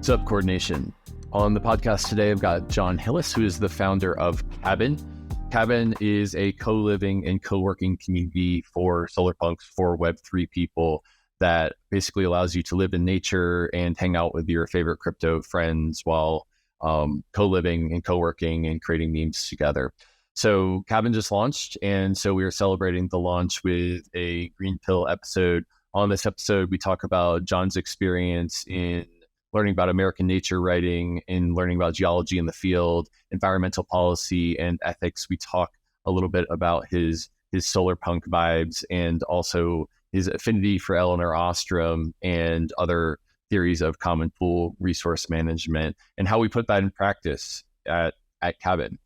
What's up, Coordination? On the podcast today, I've got John Hillis, who is the founder of Cabin. Cabin is a co-living and co-working community for solar punks, for Web3 people that basically allows you to live in nature and hang out with your favorite crypto friends while co-living and co-working and creating memes together. So Cabin just launched, and so we are celebrating the launch with a Green Pill episode. On this episode, we talk about John's experience in learning about American nature writing and learning about geology in the field, environmental policy and ethics. We talk a little bit about his solar punk vibes and also his affinity for Elinor Ostrom and other theories of common pool resource management and how we put that in practice at Cabin.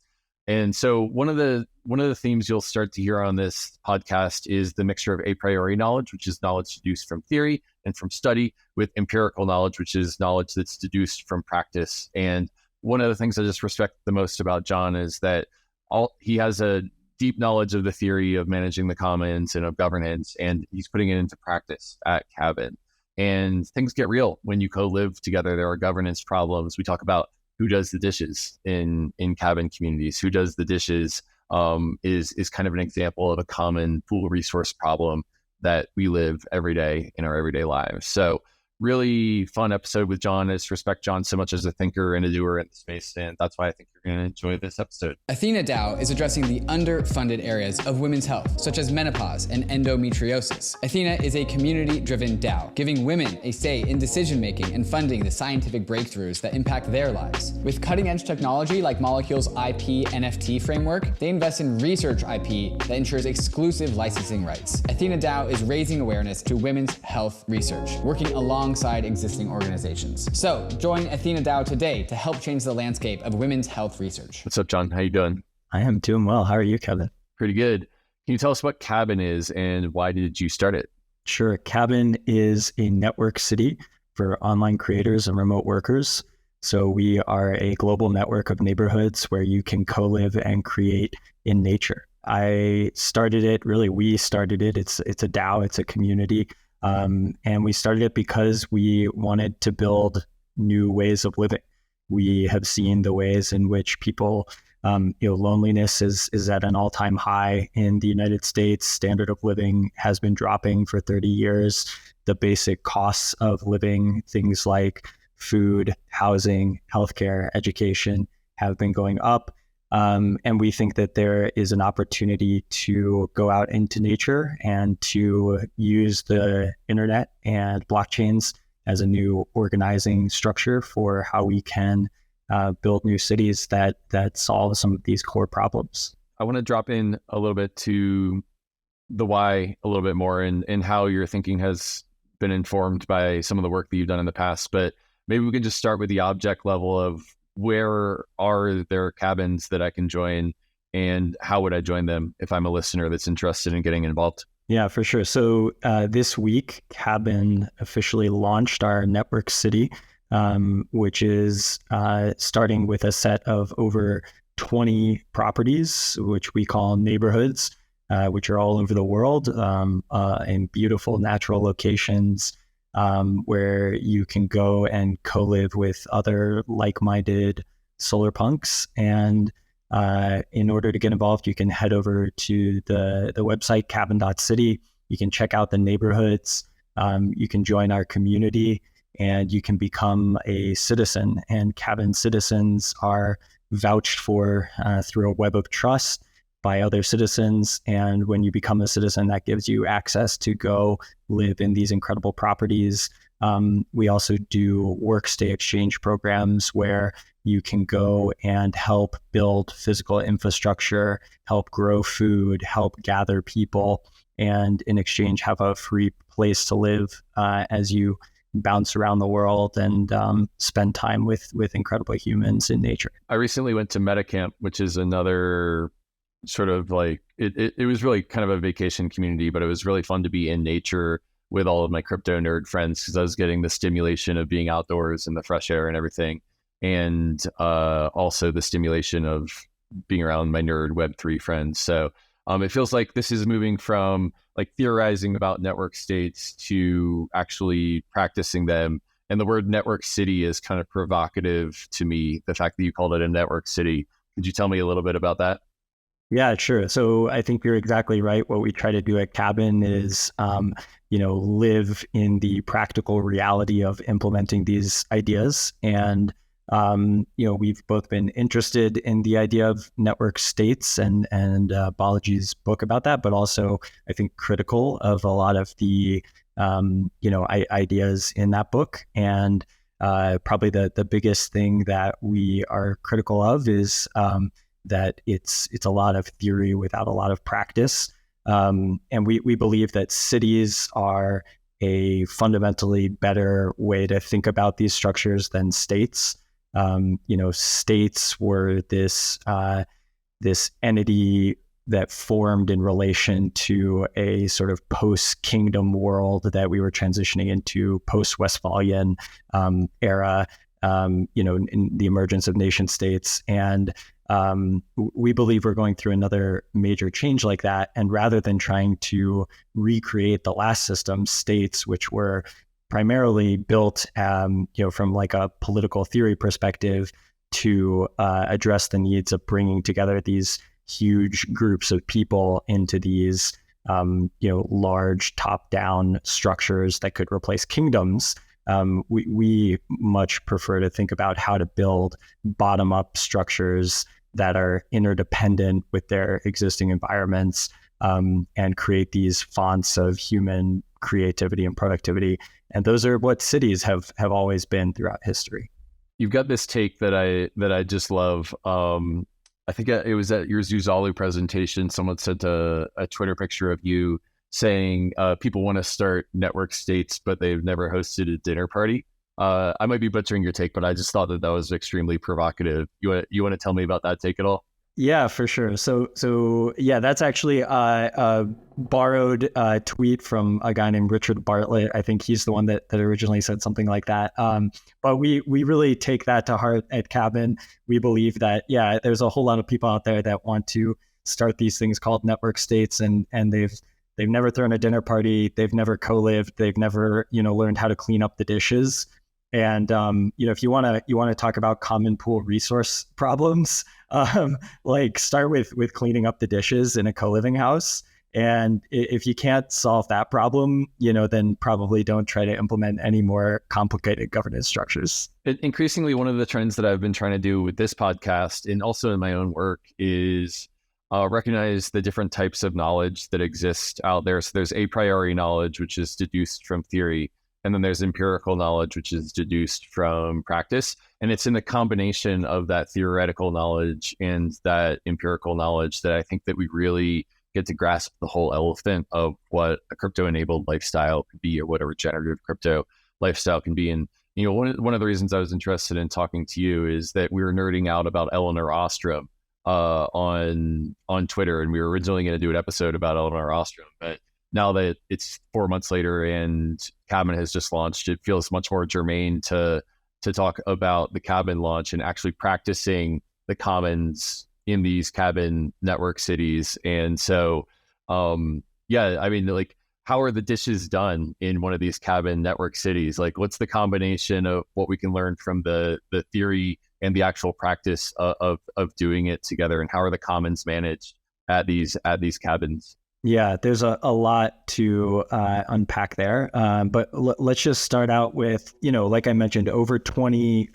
And so one of the themes you'll start to hear on this podcast is the mixture of a priori knowledge, which is knowledge deduced from theory and from study, with empirical knowledge, which is knowledge that's deduced from practice. And one of the things I just respect the most about John is that he has a deep knowledge of the theory of managing the commons and of governance, and he's putting it into practice at Cabin. And things get real when you co-live together. There are governance problems. We talk about who does the dishes in Cabin communities. Who does the dishes is kind of an example of a common pool resource problem that we live every day in our everyday lives. So really fun episode with John. I just respect John so much as a thinker and a doer in the space, and that's why I think you're going to enjoy this episode. ATHENA DAO is addressing the underfunded areas of women's health, such as menopause and endometriosis. ATHENA is a community-driven DAO, giving women a say in decision-making and funding the scientific breakthroughs that impact their lives. With cutting-edge technology like Molecule's IP NFT framework, they invest in research IP that ensures exclusive licensing rights. ATHENA DAO is raising awareness to women's health research, working alongside existing organizations. So join ATHENA DAO today to help change the landscape of women's health research. What's up, John? How you doing? I am doing well. How are you, Kevin? Pretty good. Can you tell us what Cabin is and why did you start it? Sure. Cabin is a network city for online creators and remote workers. So we are a global network of neighborhoods where you can co-live and create in nature. We started it. It's a DAO. It's a community. And we started it because we wanted to build new ways of living. We have seen the ways in which people, loneliness is at an all-time high in the United States. Standard of living has been dropping for 30 years. The basic costs of living, things like food, housing, healthcare, education, have been going up. And we think that there is an opportunity to go out into nature and to use the internet and blockchains as a new organizing structure for how we can build new cities that solve some of these core problems. I want to drop in a little bit to the why a little bit more and how your thinking has been informed by some of the work that you've done in the past. But maybe we can just start with the object level of where are there cabins that I can join and how would I join them if I'm a listener that's interested in getting involved? Yeah, for sure. So this week, Cabin officially launched our network city, which is starting with a set of over 20 properties, which we call neighborhoods, which are all over the world in beautiful natural locations. Where you can go and co-live with other like-minded solar punks. And in order to get involved, you can head over to the website cabin.city. You can check out the neighborhoods. You can join our community and you can become a citizen. And Cabin citizens are vouched for through a web of trust by other citizens. And when you become a citizen, that gives you access to go live in these incredible properties. We also do work stay exchange programs where you can go and help build physical infrastructure, help grow food, help gather people, and in exchange have a free place to live as you bounce around the world and spend time with incredible humans in nature. I recently went to Metacamp, which is another sort of like, it was really kind of a vacation community, but it was really fun to be in nature with all of my crypto nerd friends because I was getting the stimulation of being outdoors in the fresh air and everything. And also the stimulation of being around my nerd Web3 friends. So it feels like this is moving from like theorizing about network states to actually practicing them And the word network city is kind of provocative to me, the fact that you called it a network city. Could you tell me a little bit about that? Yeah, sure. So I think you're exactly right. What we try to do at Cabin is, live in the practical reality of implementing these ideas. And, we've both been interested in the idea of network states and Balaji's book about that, but also I think critical of a lot of the, ideas in that book. And probably the biggest thing that we are critical of is, that it's a lot of theory without a lot of practice. And we believe that cities are a fundamentally better way to think about these structures than states. States were this entity that formed in relation to a sort of post-kingdom world that we were transitioning into, post-Westphalian era, in the emergence of nation states. And we believe we're going through another major change like that. And rather than trying to recreate the last system, states, which were primarily built, from like a political theory perspective to address the needs of bringing together these huge groups of people into these, large top-down structures that could replace kingdoms. We much prefer to think about how to build bottom-up structures that are interdependent with their existing environments, and create these fonts of human creativity and productivity. And those are what cities have always been throughout history. You've got this take that I just love. I think it was at your Zuzalu presentation. Someone sent a Twitter picture of you saying people want to start network states, but they've never hosted a dinner party. I might be butchering your take, but I just thought that was extremely provocative. You want to tell me about that take at all? Yeah, for sure. So yeah, that's actually a borrowed tweet from a guy named Richard Bartlett. I think he's the one that originally said something like that. But we really take that to heart at Cabin. We believe that, there's a whole lot of people out there that want to start these things called network states, and they've never thrown a dinner party. They've never co-lived. They've never, learned how to clean up the dishes. And, if you want to talk about common pool resource problems, start with cleaning up the dishes in a co-living house. And if you can't solve that problem, then probably don't try to implement any more complicated governance structures. Increasingly, one of the trends that I've been trying to do with this podcast and also in my own work is recognize the different types of knowledge that exist out there. So there's a priori knowledge, which is deduced from theory. And then there's empirical knowledge, which is deduced from practice. And it's in the combination of that theoretical knowledge and that empirical knowledge that I think that we really get to grasp the whole elephant of what a crypto-enabled lifestyle could be, or what a regenerative crypto lifestyle can be. And, one of the reasons I was interested in talking to you is that we were nerding out about Elinor Ostrom on Twitter. And we were originally going to do an episode about Elinor Ostrom, but now that it's 4 months later and Cabin has just launched, it feels much more germane to talk about the Cabin launch and actually practicing the commons in these Cabin network cities. And so, how are the dishes done in one of these Cabin network cities? Like, what's the combination of what we can learn from the theory and the actual practice of doing it together? And how are the commons managed at these cabins? Yeah, there's a lot to unpack there. But let's just start out with, like I mentioned, over 20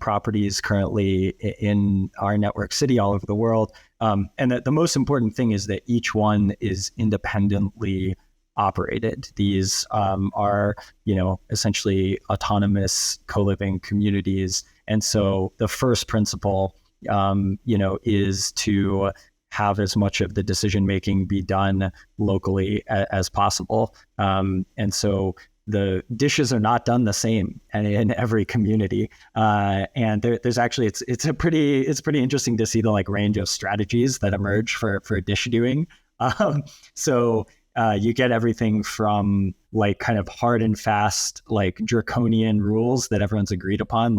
properties currently in our network city all over the world. And the most important thing is that each one is independently operated. These are, essentially autonomous co-living communities. And so the first principle, is to have as much of the decision-making be done locally as possible. And so the dishes are not done the same in every community. And there's actually, it's pretty interesting to see the range of strategies that emerge for dish doing. So you get everything from kind of hard and fast, draconian rules that everyone's agreed upon.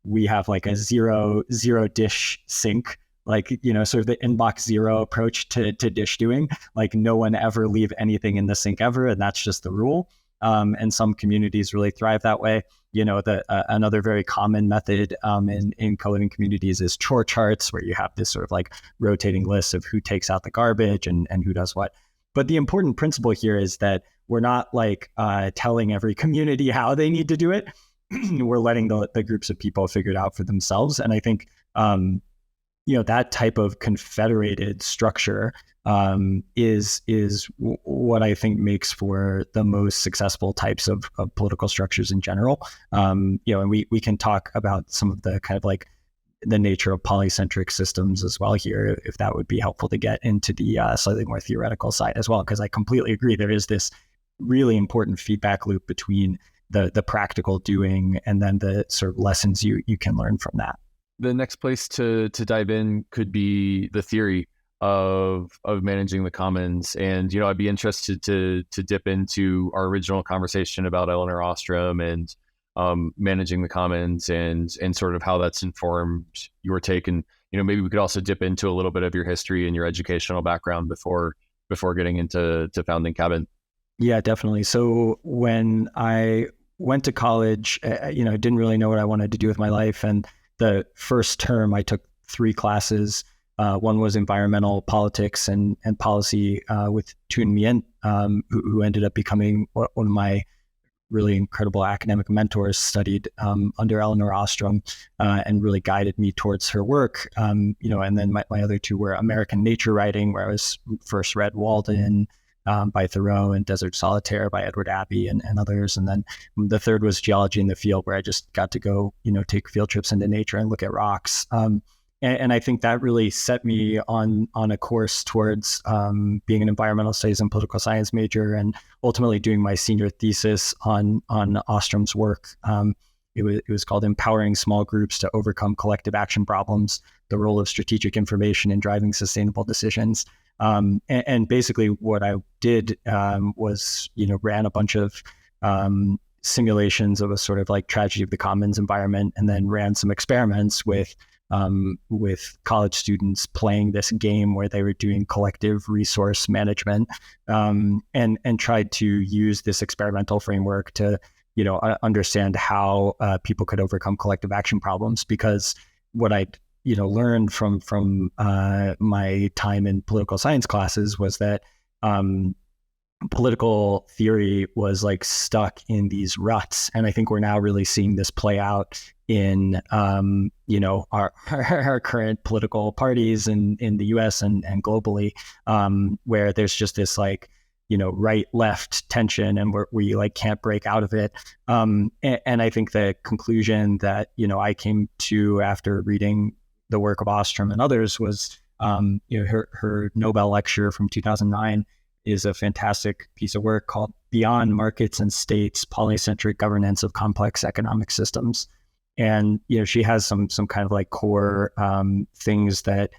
We have a zero dish sink, sort of the inbox zero approach to dish doing. No one ever leave anything in the sink ever, and that's just the rule. And some communities really thrive that way. Another very common method in co-living communities is chore charts, where you have this sort of like rotating list of who takes out the garbage and who does what. But the important principle here is that we're not like telling every community how they need to do it. We're letting the groups of people figure it out for themselves. And I think, that type of confederated structure is what I think makes for the most successful types of political structures in general. And we can talk about some of the kind of like the nature of polycentric systems as well here, if that would be helpful to get into the slightly more theoretical side as well, because I completely agree. There is this really important feedback loop between the practical doing and then the sort of lessons you can learn from that. The next place to dive in could be the theory of managing the commons. And, I'd be interested to dip into our original conversation about Elinor Ostrom and managing the commons and sort of how that's informed your take. And, maybe we could also dip into a little bit of your history and your educational background before getting into founding Cabin. Yeah, definitely. So when I went to college, didn't really know what I wanted to do with my life. And the first term I took 3 classes. One was environmental politics and policy with Thun Mien, who ended up becoming one of my really incredible academic mentors, studied under Elinor Ostrom and really guided me towards her work. And then my other 2 were American nature writing, where I was first read Walden by Thoreau and Desert Solitaire by Edward Abbey and others. And then the third was geology in the field, where I just got to go, take field trips into nature and look at rocks. And I think that really set me on a course towards being an environmental studies and political science major, and ultimately doing my senior thesis on Ostrom's work. It was called Empowering Small Groups to Overcome Collective Action Problems, the Role of Strategic Information in Driving Sustainable Decisions. And basically what I did was, ran a bunch of simulations of a sort of like tragedy of the commons environment, and then ran some experiments with college students playing this game where they were doing collective resource management, and tried to use this experimental framework to, understand how people could overcome collective action problems. Because what I learned from my time in political science classes was that political theory was like stuck in these ruts. And I think we're now really seeing this play out in, our current political parties in the US and globally, where there's just this like, right-left tension, and we like can't break out of it. And I think the conclusion that, I came to after reading the work of Ostrom and others was, her Nobel lecture from 2009 is a fantastic piece of work called Beyond Markets and States, Polycentric Governance of Complex Economic Systems. And, she has some kind of like core things that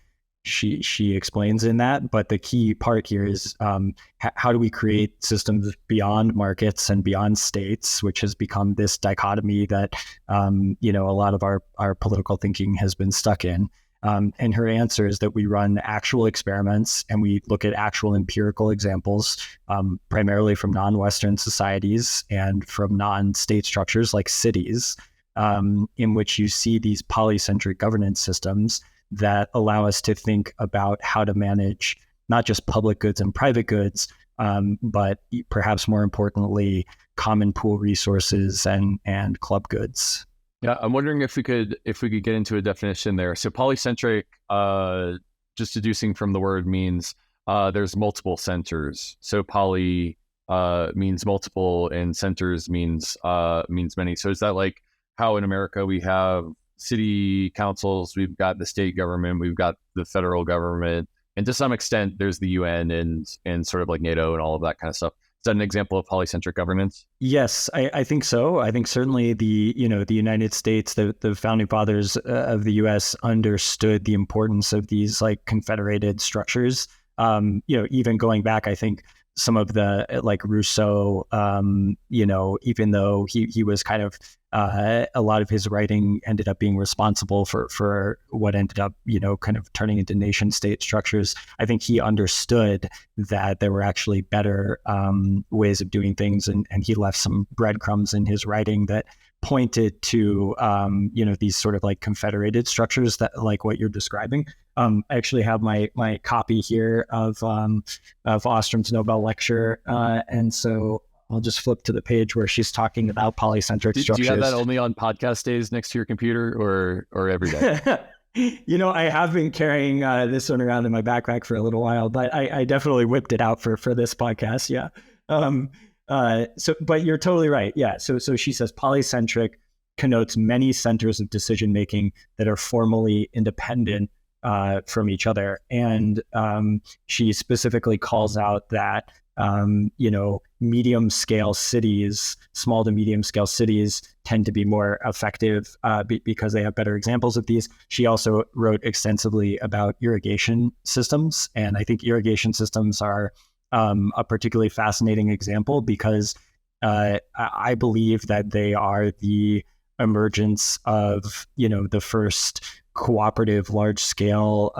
she explains in that. But the key part here is how do we create systems beyond markets and beyond states, which has become this dichotomy that, a lot of our political thinking has been stuck in. And her answer is that we run actual experiments and we look at actual empirical examples, primarily from non-Western societies and from non-state structures like cities, in which you see these polycentric governance systems that allow us to think about how to manage not just public goods and private goods, but perhaps more importantly, common pool resources and club goods. Yeah, I'm wondering if we could get into a definition there. So polycentric, just deducing from the word, means there's multiple centers. So poly means multiple, and centers means many. So is that like how in America we have city councils, we've got the state government, we've got the federal government, and to some extent there's the UN and sort of like NATO and all of that kind of stuff. Is that an example of polycentric governance? Yes, I think so. I think certainly the United States, the founding fathers of the U.S. understood the importance of these like confederated structures. Even going back, I think some of the like Rousseau, even though he was kind of a lot of his writing ended up being responsible for what ended up, kind of turning into nation state structures. I think he understood that there were actually better ways of doing things, and he left some breadcrumbs in his writing that pointed to these sort of like confederated structures that, like what you're describing. I actually have my copy here of Ostrom's Nobel lecture, and so I'll just flip to the page where she's talking about polycentric structures. Do you have that only on podcast days next to your computer, or every day? I have been carrying this one around in my backpack for a little while, but I definitely whipped it out for this podcast. Yeah. But you're totally right. Yeah. So she says polycentric connotes many centers of decision making that are formally independent from each other, and she specifically calls out that medium scale cities, small to medium scale cities, tend to be more effective because they have better examples of these. She also wrote extensively about irrigation systems, and I think irrigation systems are a particularly fascinating example because I believe that they are the emergence of, the first cooperative, large scale,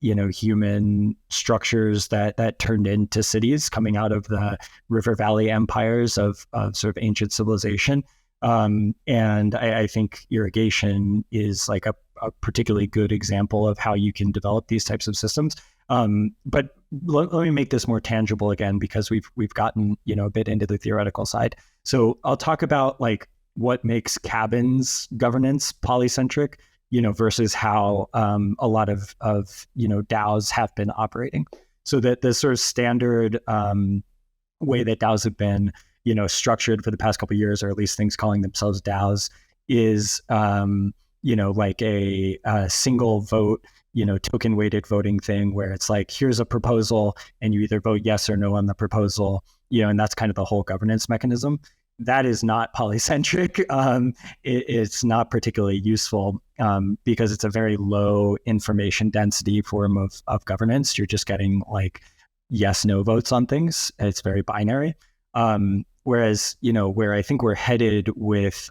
human structures that turned into cities coming out of the river valley empires of sort of ancient civilization. And I think irrigation is like a particularly good example of how you can develop these types of systems. But let me make this more tangible again, because we've gotten, a bit into the theoretical side. So I'll talk about like what makes cabins governance polycentric, versus how a lot of DAOs have been operating. So that the sort of standard way that DAOs have been, structured for the past couple of years, or at least things calling themselves DAOs, is like a single vote, token weighted voting thing where it's like, here's a proposal and you either vote yes or no on the proposal, and that's kind of the whole governance mechanism. That is not polycentric. It's not particularly useful because it's a very low information density form of governance. You're just getting like yes, no votes on things. It's very binary. Whereas, where I think we're headed with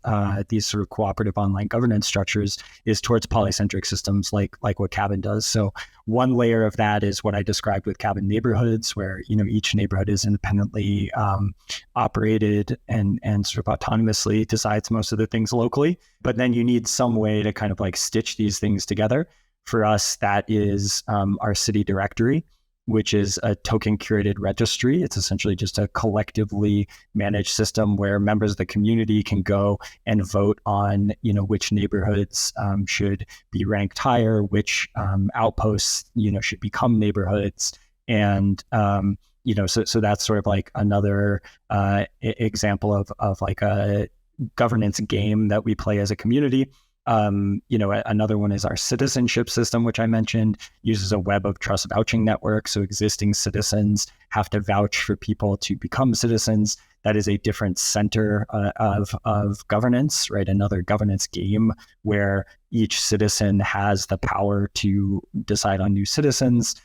these sort of cooperative online governance structures is towards polycentric systems like what Cabin does. So one layer of that is what I described with Cabin neighborhoods, where, each neighborhood is independently operated and sort of autonomously decides most of the things locally. But then you need some way to kind of like stitch these things together. For us, that is our city directory, which is a token curated registry. It's essentially just a collectively managed system where members of the community can go and vote on, which neighborhoods should be ranked higher, which outposts, should become neighborhoods. And, so that's sort of like another example of like a governance game that we play as a community. Another one is our citizenship system, which I mentioned, uses a web of trust vouching network. So existing citizens have to vouch for people to become citizens. That is a different center of governance, right? Another governance game where each citizen has the power to decide on new citizens.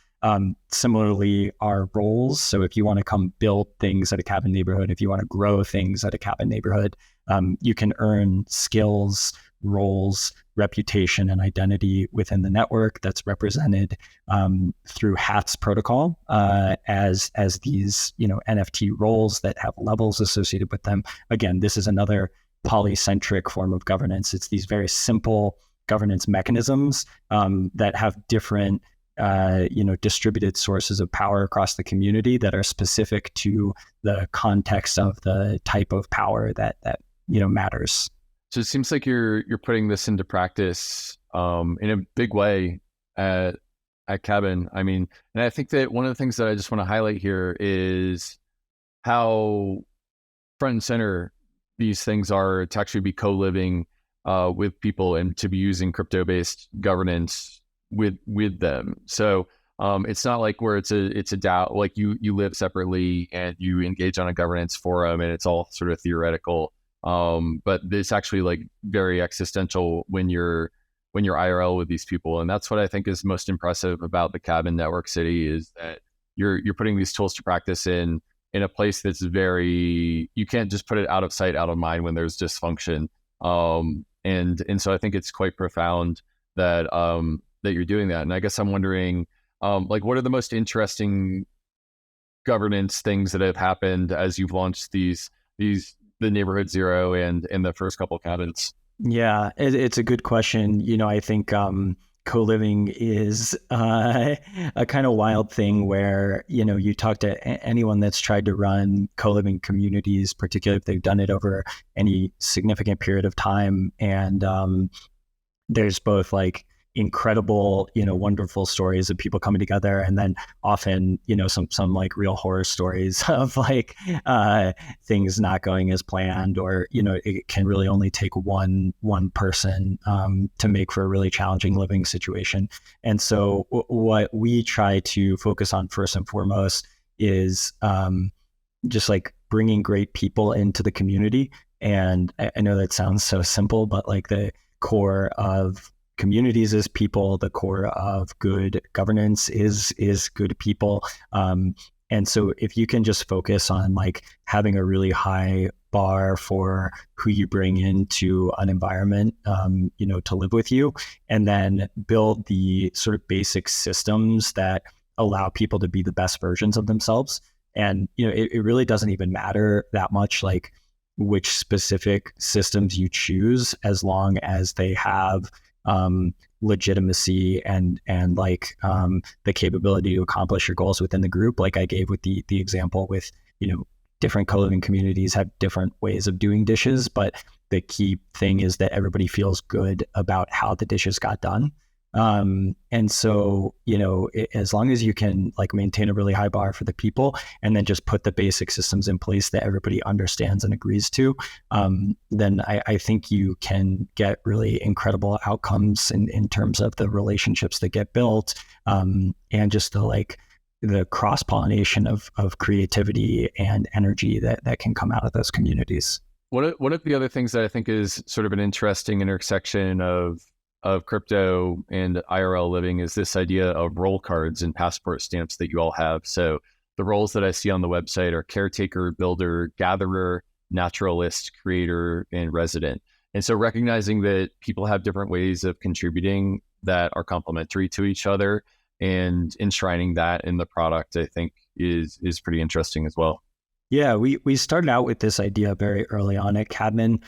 Similarly, our roles. So if you want to come build things at a cabin neighborhood, if you want to grow things at a cabin neighborhood, you can earn skills, roles, reputation, and identity within the network that's represented through HATS protocol as these NFT roles that have levels associated with them. Again, this is another polycentric form of governance. It's these very simple governance mechanisms that have different distributed sources of power across the community that are specific to the context of the type of power that matters. So it seems like you're putting this into practice in a big way at Cabin. I mean, and I think that one of the things that I just want to highlight here is how front and center these things are to actually be co-living with people and to be using crypto-based governance with them. So it's not like where it's a DAO, like you live separately and you engage on a governance forum and it's all sort of theoretical. But it's actually like very existential when you're IRL with these people. And that's what I think is most impressive about the Cabin Network City is that you're putting these tools to practice in in a place that's you can't just put it out of sight, out of mind when there's dysfunction. And so I think it's quite profound that that you're doing that. And I guess I'm wondering, like, what are the most interesting governance things that have happened as you've launched the Neighborhood Zero and the first couple of cabins? Yeah, it's a good question. I think co-living is a kind of wild thing where, you talk to anyone that's tried to run co-living communities, particularly if they've done it over any significant period of time. And there's both like incredible, wonderful stories of people coming together, and then often, some like real horror stories of like things not going as planned, or it can really only take one person to make for a really challenging living situation. And so what we try to focus on first and foremost is just like bringing great people into the community. And I know that sounds so simple, but like the core of communities is people. The core of good governance is good people. And so if you can just focus on like having a really high bar for who you bring into an environment, to live with you, and then build the sort of basic systems that allow people to be the best versions of themselves. And, it really doesn't even matter that much like which specific systems you choose, as long as they have legitimacy and like the capability to accomplish your goals within the group. Like I gave with the example with, different co-living communities have different ways of doing dishes, but the key thing is that everybody feels good about how the dishes got done. And so, as long as you can like maintain a really high bar for the people, and then just put the basic systems in place that everybody understands and agrees to, then I think you can get really incredible outcomes in terms of the relationships that get built, and just the cross-pollination of creativity and energy that can come out of those communities. One of the other things that I think is sort of an interesting intersection of crypto and IRL living is this idea of role cards and passport stamps that you all have. So the roles that I see on the website are caretaker, builder, gatherer, naturalist, creator, and resident. And so recognizing that people have different ways of contributing that are complementary to each other, and enshrining that in the product, I think is pretty interesting as well. Yeah, we started out with this idea very early on at Cadman,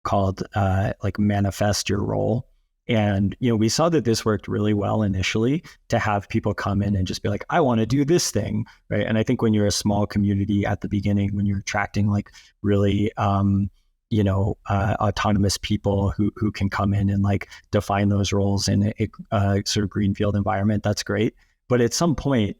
called like manifest your role. And, we saw that this worked really well initially, to have people come in and just be like, I want to do this thing, right? And I think when you're a small community at the beginning, when you're attracting like really, autonomous people who can come in and like define those roles in a sort of greenfield environment, that's great. But at some point,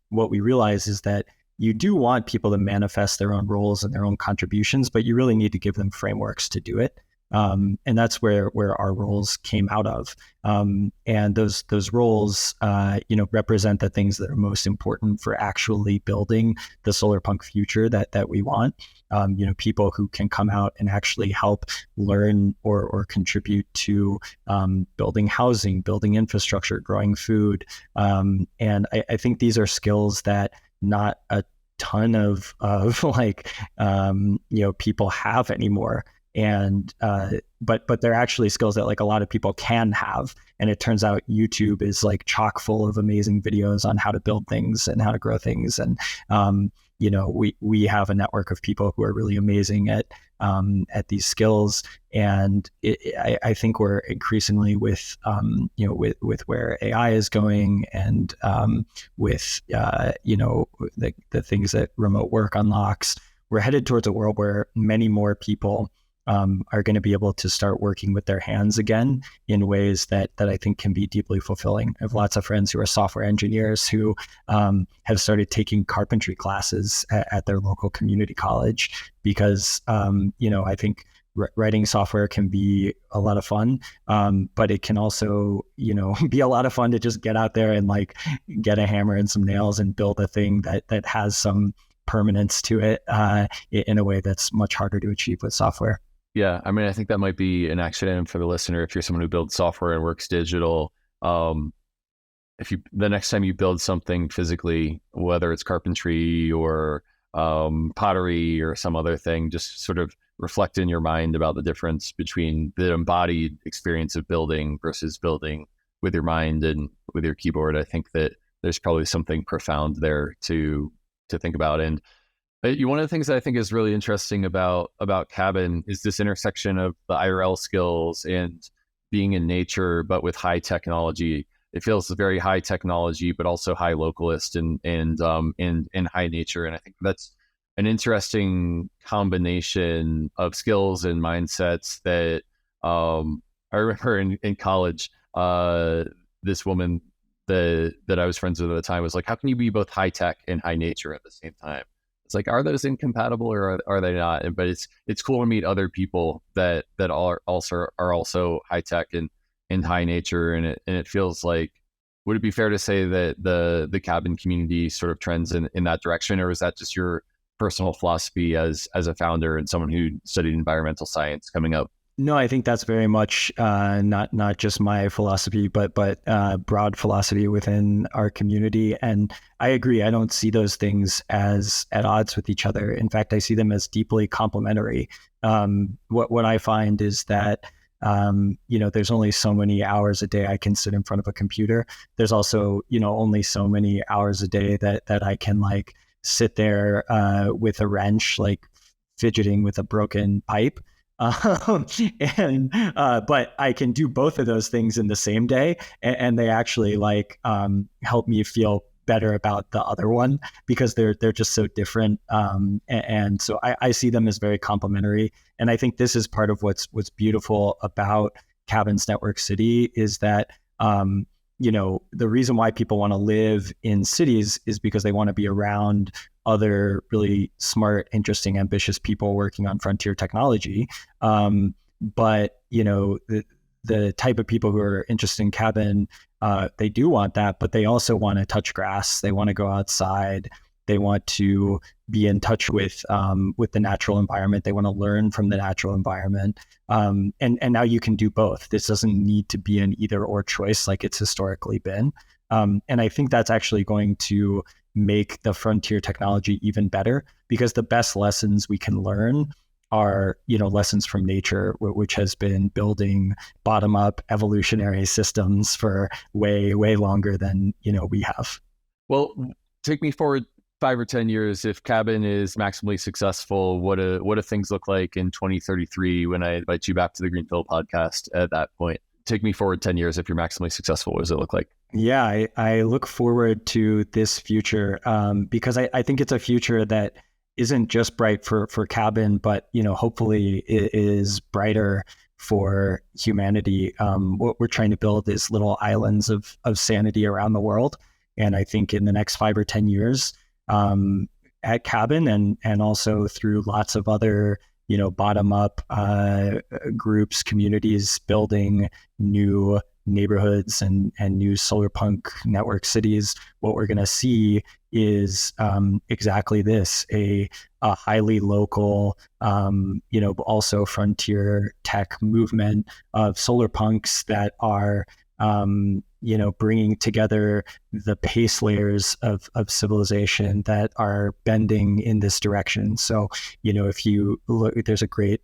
what we realize is that you do want people to manifest their own roles and their own contributions, but you really need to give them frameworks to do it. And that's where our roles came out of. And those roles, represent the things that are most important for actually building the solar punk future that we want. People who can come out and actually help learn or contribute to building housing, building infrastructure, growing food. And I think these are skills that not a ton of like, people have anymore. And, but they're actually skills that like a lot of people can have. And it turns out YouTube is like chock full of amazing videos on how to build things and how to grow things. And, we have a network of people who are really amazing at these skills. And I think we're increasingly with where AI is going, and with the things that remote work unlocks, we're headed towards a world where many more people are going to be able to start working with their hands again in ways that I think can be deeply fulfilling. I have lots of friends who are software engineers who have started taking carpentry classes at their local community college, because, I think writing software can be a lot of fun, but it can also, be a lot of fun to just get out there and like get a hammer and some nails and build a thing that has some permanence to it in a way that's much harder to achieve with software. Yeah, I mean, I think that might be an action item for the listener. If you're someone who builds software and works digital, the next time you build something physically, whether it's carpentry or pottery or some other thing, just sort of reflect in your mind about the difference between the embodied experience of building versus building with your mind and with your keyboard. I think that there's probably something profound there to think about. And one of the things that I think is really interesting about Cabin is this intersection of the IRL skills and being in nature, but with high technology. It feels very high technology, but also high localist and high nature. And I think that's an interesting combination of skills and mindsets that I remember in college, this woman that I was friends with at the time was like, how can you be both high tech and high nature at the same time? It's like, are those incompatible or are they not? But it's cool to meet other people that are also high tech and high nature. And it feels like, would it be fair to say that the Cabin community sort of trends in that direction, or is that just your personal philosophy as a founder and someone who studied environmental science coming up? No, I think that's very much not just my philosophy, but broad philosophy within our community. And I agree. I don't see those things as at odds with each other. In fact, I see them as deeply complementary. What I find is that there's only so many hours a day I can sit in front of a computer. There's also only so many hours a day that I can like sit there with a wrench, like fidgeting with a broken pipe. But I can do both of those things in the same day, and they actually help me feel better about the other one because they're just so different. And so I see them as very complementary. And I think this is part of what's beautiful about Cabin's Network City is that the reason why people want to live in cities is because they want to be around other really smart, interesting, ambitious people working on frontier technology. But the type of people who are interested in Cabin, they do want that, but they also want to touch grass. They want to go outside. They want to be in touch with the natural environment. They want to learn from the natural environment. And now you can do both. This doesn't need to be an either or choice like it's historically been. And I think that's actually going to make the frontier technology even better because the best lessons we can learn are, lessons from nature, which has been building bottom-up evolutionary systems for way, way longer than, we have. Well, take me forward 5 or 10 years. If Cabin is maximally successful, what do things look like in 2033 when I invite you back to the GreenPilled podcast at that point? Take me forward 10 years. If you're maximally successful, what does it look like? Yeah, I look forward to this future because I think it's a future that isn't just bright for Cabin, but hopefully it is brighter for humanity. What we're trying to build is little islands of sanity around the world, and I think in the next 5 or 10 years, at Cabin and also through lots of other bottom up groups, communities building new neighborhoods and new solar punk network cities, what we're going to see is exactly this, a highly local, also frontier tech movement of solar punks that are bringing together the base layers of civilization that are bending in this direction. So, if you look, there's a great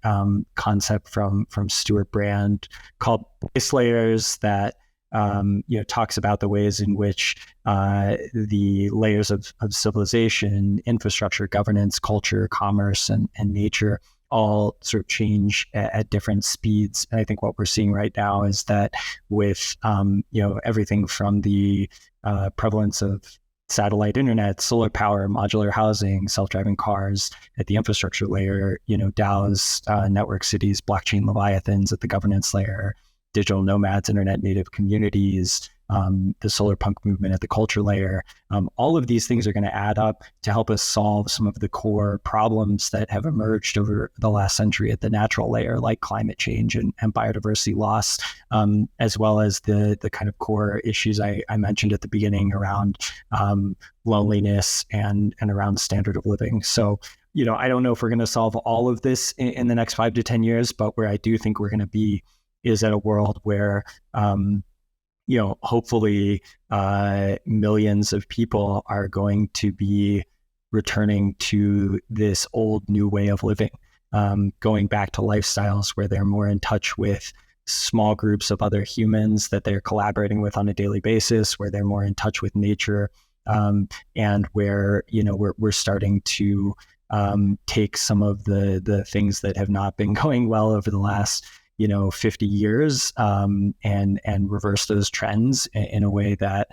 concept from Stuart Brand called base layers that talks about the ways in which the layers of civilization, infrastructure, governance, culture, commerce, and nature all sort of change at different speeds. And I think what we're seeing right now is that with everything from the prevalence of satellite internet, solar power, modular housing, self-driving cars at the infrastructure layer, DAOs, network cities, blockchain leviathans at the governance layer, digital nomads, internet native communities, the solar punk movement at the culture layer. All of these things are going to add up to help us solve some of the core problems that have emerged over the last century at the natural layer, like climate change and biodiversity loss, as well as the kind of core issues I mentioned at the beginning around loneliness and around standard of living. So, I don't know if we're going to solve all of this in the next 5 to 10 years, but where I do think we're going to be is at a world where hopefully millions of people are going to be returning to this old new way of living, going back to lifestyles where they're more in touch with small groups of other humans that they're collaborating with on a daily basis, where they're more in touch with nature, and where we're starting to take some of the things that have not been going well over the last 50 years, and reverse those trends in a way that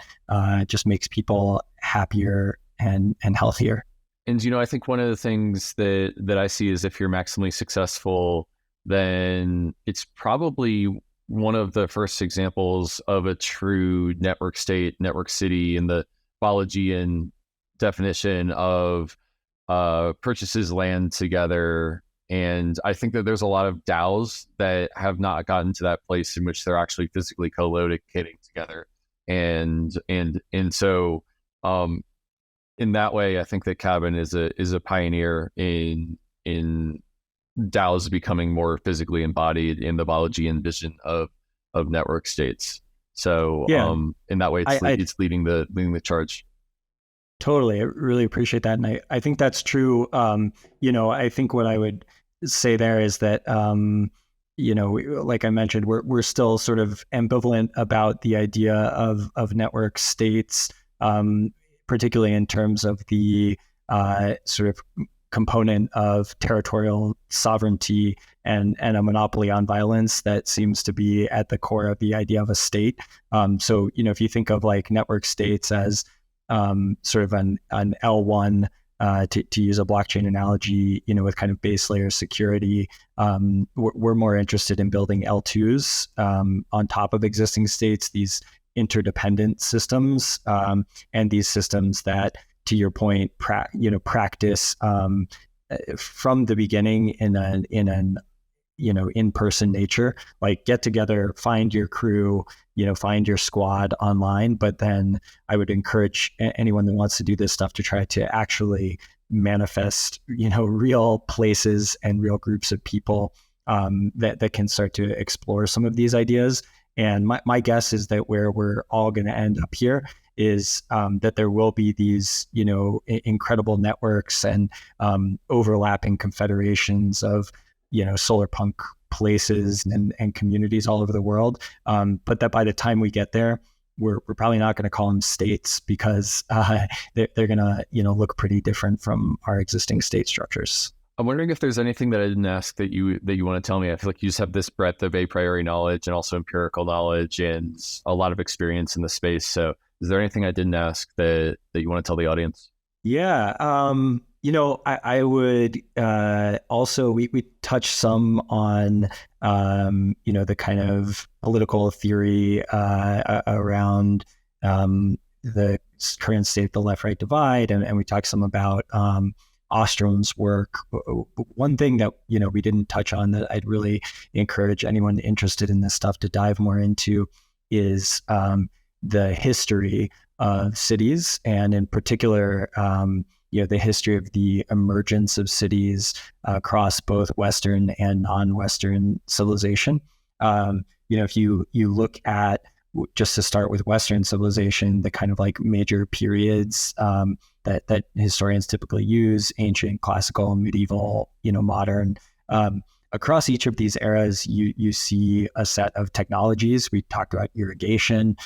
just makes people happier and healthier. And I think one of the things that I see is if you're maximally successful, then it's probably one of the first examples of a true network state, network city in the Balajian definition of purchases land together. And I think that there's a lot of DAOs that have not gotten to that place in which they're actually physically co-locating together. And so in that way, I think that Cabin is a pioneer in DAOs becoming more physically embodied in the Balajian vision of network states. So in that way, it's leading the charge. Totally. I really appreciate that. And I think that's true. I think what I would say there is that, like I mentioned, we're still sort of ambivalent about the idea of network states, particularly in terms of the sort of component of territorial sovereignty and a monopoly on violence that seems to be at the core of the idea of a state. So, if you think of like network states as sort of an L1, to use a blockchain analogy, with kind of base layer security, we're more interested in building L2s on top of existing states, these interdependent systems, and these systems that, to your point, practice from the beginning in an in-person nature, like get together, find your crew, find your squad online. But then I would encourage anyone that wants to do this stuff to try to actually manifest, real places and real groups of people that can start to explore some of these ideas. And my guess is that where we're all going to end up here is that there will be these, incredible networks and overlapping confederations of, solar punk places and communities all over the world. But that by the time we get there, we're probably not going to call them states because they're going to, look pretty different from our existing state structures. I'm wondering if there's anything that I didn't ask that you want to tell me. I feel like you just have this breadth of a priori knowledge and also empirical knowledge and a lot of experience in the space. So is there anything I didn't ask that you want to tell the audience? Yeah. I would also, we touched some on, the kind of political theory around the current state of the left-right divide. And we talked some about Ostrom's work. One thing that, we didn't touch on that I'd really encourage anyone interested in this stuff to dive more into is the history of cities, and in particular, the history of the emergence of cities across both Western and non-Western civilization. If you look at, just to start with Western civilization, the kind of like major periods that historians typically use: ancient, classical, medieval, modern. Across each of these eras, you see a set of technologies. We talked about irrigation,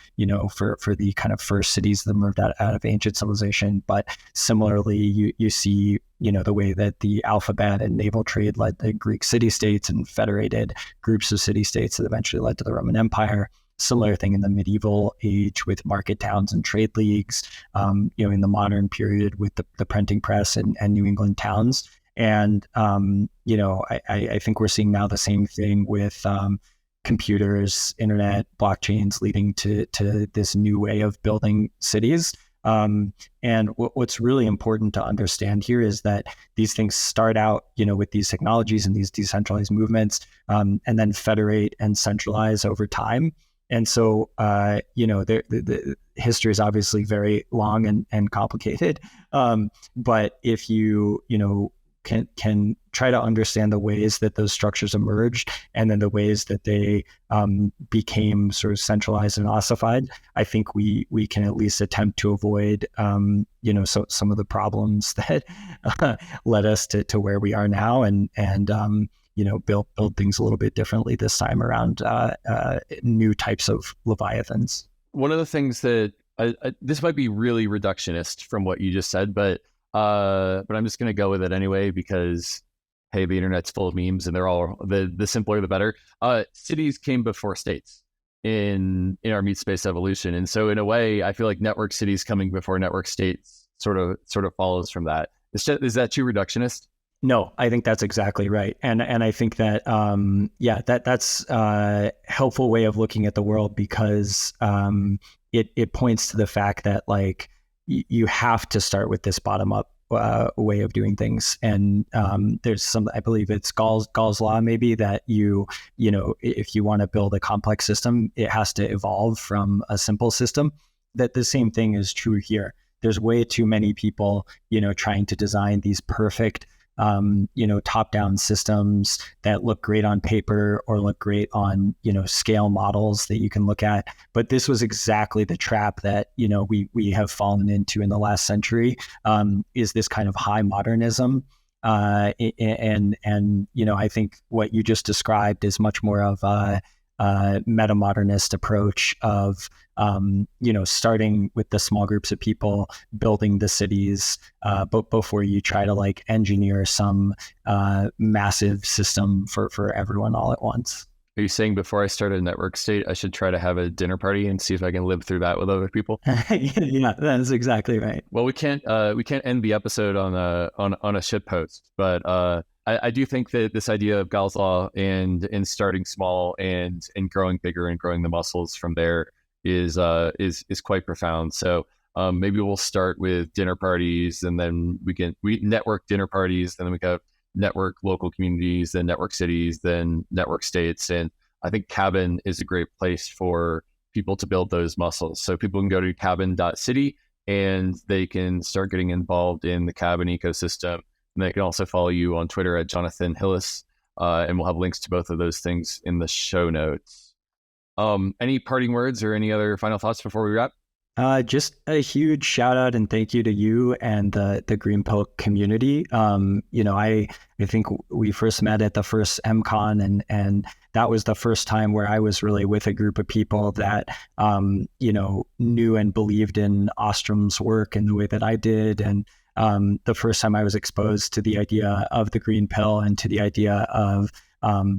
for the kind of first cities that moved out of ancient civilization. But similarly, you see, the way that the alphabet and naval trade led to Greek city-states and federated groups of city-states that eventually led to the Roman Empire. Similar thing in the medieval age with market towns and trade leagues, in the modern period with the printing press and New England towns. And, I think we're seeing now the same thing with computers, internet, blockchains, leading to this new way of building cities. And what's really important to understand here is that these things start out, with these technologies and these decentralized movements, and then federate and centralize over time. And so, the history is obviously very long and complicated. But if you, can try to understand the ways that those structures emerged and then the ways that they became sort of centralized and ossified, I think we can at least attempt to avoid some of the problems that led us to where we are now, and build things a little bit differently this time around new types of leviathans. One of the things that this might be really reductionist from what you just said, but I'm just going to go with it anyway because, hey, the internet's full of memes and they're all the simpler the better. Cities came before states in our meat space evolution, and so in a way, I feel like network cities coming before network states sort of follows from that. Is that too reductionist? No, I think that's exactly right, and I think that that's a helpful way of looking at the world because it points to the fact that like you have to start with this bottom up way of doing things, and there's some, I believe it's Gall's law maybe, that if you want to build a complex system, it has to evolve from a simple system. That the same thing is true here. There's way too many people trying to design these perfect top-down systems that look great on paper or look great on, scale models that you can look at. But this was exactly the trap that, we have fallen into in the last century, is this kind of high modernism. And I think what you just described is much more of a meta-modernist approach of, starting with the small groups of people, building the cities, but before you try to like engineer some massive system for everyone all at once. Are you saying before I start a network state, I should try to have a dinner party and see if I can live through that with other people? Yeah, that's exactly right. Well, we can't end the episode on a shit post, but I do think that this idea of Gall's law and starting small and growing bigger and growing the muscles from there is quite profound. So maybe we'll start with dinner parties, and then we network dinner parties, and then we got network local communities, then network cities, then network states. And I think Cabin is a great place for people to build those muscles. So people can go to cabin.city and they can start getting involved in the Cabin ecosystem. And they can also follow you on Twitter at Jonathan Hillis, and we'll have links to both of those things in the show notes. Any parting words or any other final thoughts before we wrap? Just a huge shout out and thank you to you and the GreenPilled community. I think we first met at the first MCon, and that was the first time where I was really with a group of people that knew and believed in Ostrom's work in the way that I did, and the first time I was exposed to the idea of the green pill and to the idea of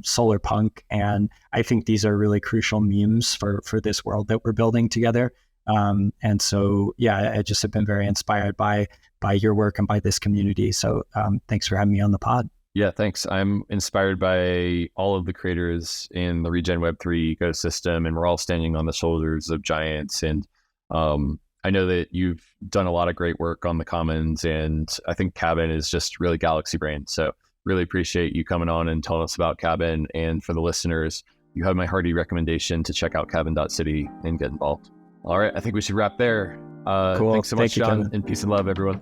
solar punk. And I think these are really crucial memes for this world that we're building together. And so, I just have been very inspired by your work and by this community. So thanks for having me on the pod. Yeah, thanks. I'm inspired by all of the creators in the Regen Web3 ecosystem, and we're all standing on the shoulders of giants. And I know that you've done a lot of great work on the commons, and I think Cabin is just really galaxy brain. So really appreciate you coming on and telling us about Cabin. And for the listeners, you have my hearty recommendation to check out cabin.city and get involved. All right, I think we should wrap there. Cool. Thanks so much, John, and peace and love, everyone.